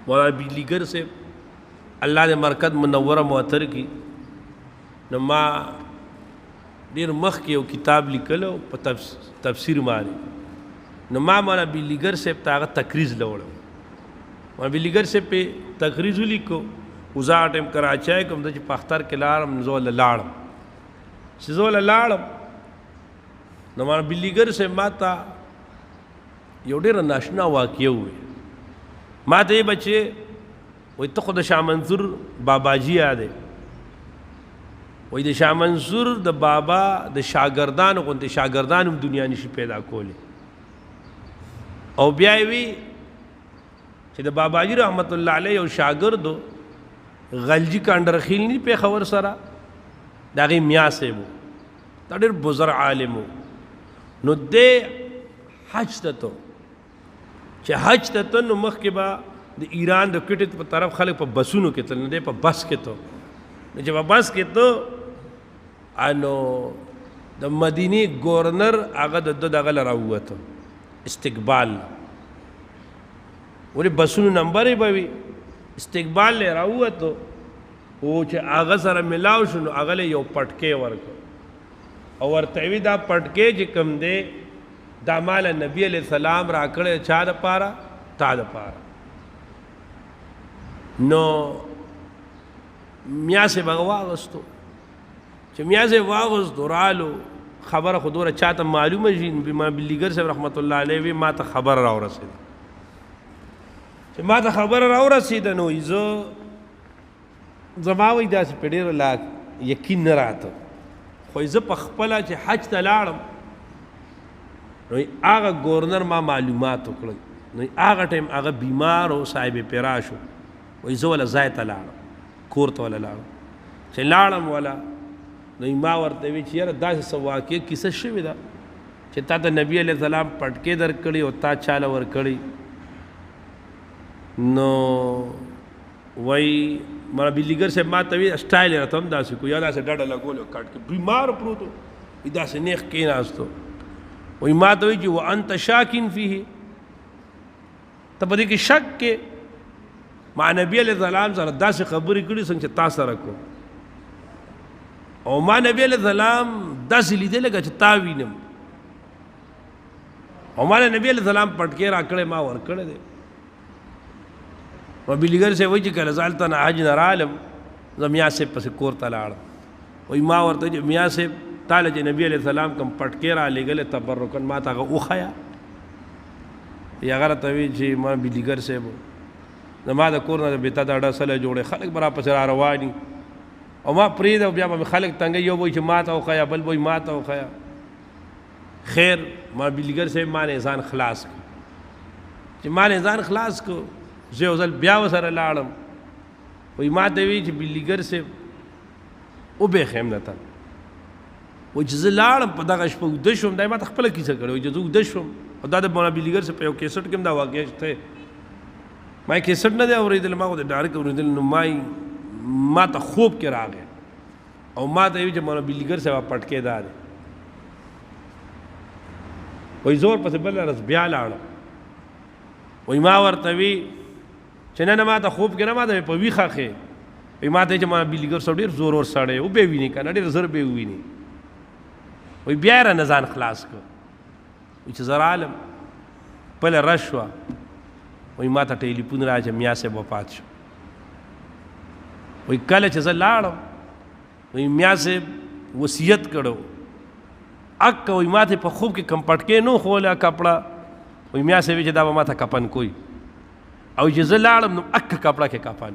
مولانا بجلیگر سے اللہ دے مرکز منورہ معطر کی نو ما ډیر مخکې یو کتاب لیکلو په تفسیر باندې نو ما مولانا بجلیگر سے هغه تقریض لوړم مولانا بجلیگر سے په تقریض لیکو وزا ټیم کراچۍ کوم د پختر کې لاړم زول لاړم چې زول لاړم نو مولانا بجلیگر سے ماته یو ډیر ناشنا واقعه وي ما ته یې بچې وایي ته خو د شاه منصور باباجي یادې وایي د شاه منصور د بابا د شاګردانو غوندې شاګردان هم دنیا نشي پیدا کولی او بیا یې وي چې د باباجي رحمت الله علیه یو شاګردو غلجي کانډرخیل نی پېښور سره د هغې میا صاحب و دا ډېر بزرګ عالم و نو دی حج ته تو چې حج ته ته نو مخکې به د ایران د کوټې په طرف خلک په بسونو کې تل نه دی په بس کې ته نو چې په بس کې ته نو د مدینې ګورنر هغه د دغه له راووته استقبال ولې بسونو نمبر یې به وي استقبال له راووته او چې هغه سره ملاو شو نو هغه له یو پټکې ورکړ او ورته وي دا پټکې چې کوم دی دا مال نبی علیہ السلام را کړی چا دپاره تا دپاره نو میا صاحب هغه واغستو چې میا صاحب واغستو رالو خبره خو دوره چاته معلومه شي ما بجلیگر صاحب رحمت الله علیه وی ما ته خبر راورسېده چې ما ته خبره راورسېده نو زه زما وایي داسې په ډېره لا یقین نه راته خو زه په خپله چې حج ته لاړم نو هغه گورنر ما معلومات وکړل نو هغه ټایم هغه بیمار او صاحب پیراش و وایي زه ولا ځای ته لاړم کور ته ولا لاړم چې لاړم ولا نو ما ورته وی چې یاره داسې څه واقع کیسه شوې ده چې تا ته نبي علیه السلام پټکې درکړي او تا چاله ورکړي نو وایي مولانا بجلیگر صاحب ما ته وی سټایل یې راته هم داسې کو یا داسې ډډه لګولو کټ کې بیمار پروت و داسې نیغ کېناستو وی ما ته وی چې وانت شاکن فیه ته په دې کې شک کې ما نبی علیه السلام سره داسې خبرې کړي څنګه چې تا سره کو او ما نبی علیه السلام داسې لیدې لکه چې تا وینم او ما نبی علیه السلام پټکې راکړی ما ورکړی دی نو بجلیگر صاحب وایي چې کله زه هلته نه حج نه رالم زه میا صاحب پسې کور ته لاړم وایي ما ورته چې میا صاحب تاله چې نبی علیہ السلام کوم پټکې را لېږلې تبرکن ما ته هغه وښیه یا هغه راته وایي چې ما بجلیگر صاحب زما د کور نه د بیته دا ډسله جوړې خلک به راپسې را رواني او ما پرېږده بیا به مې خلک تنګوي یو به وایي چې ما ته وښیه بل به وایي ما ته وښیه خیر ما بجلیگر صاحب ما نه ځان خلاص کړ چې ما نه ځان خلاص کړ زه یو ځل بیا ورسره لاړم وایي ما ته وایي چې بجلیگر صاحب وبېښیم نه ته وایي چې زه لاړم په دغه شپه اوده شوم دا یې ما ته خپله کیسه کړې وایي چې زه اوده شوم او دا د مولانا بجلیگر صاحب په یو کیسټ کې هم دا واقع شته ما یې کیسټ نه دی اورېدلی ما خو د ډایرکټ اورېدلی نو ما ته خوب کې راغی او ما ته وایي چې مولانا بجلیگر صاحب پټکې دا دی وایي زه ورپسې بله ورځ بیا لاړم وایي ما ورته وي چې نه ما ته خوب کې نه ما ته په ویښه ښې وایي ما ته چې مولانا بجلیگر صاحب ډېر زور ور سړی و به ویني که نه ډېر زر به وویني وی بیا یې رانه ځان خلاص کړ وایي چې زه رالم بله رش شوه وایي ما ته ټیلیفون راځي میا صاحب وفات شو وایي کله چې زه لاړم وایي میا صاحب وصیت کړو اکه وایي ما ته په خوب کې کم پټکې نه خوله کپړه وایي میا صاحب چې دا به ما ته کفن کوي او چې زه لاړم نو اکه کپړه کې کفن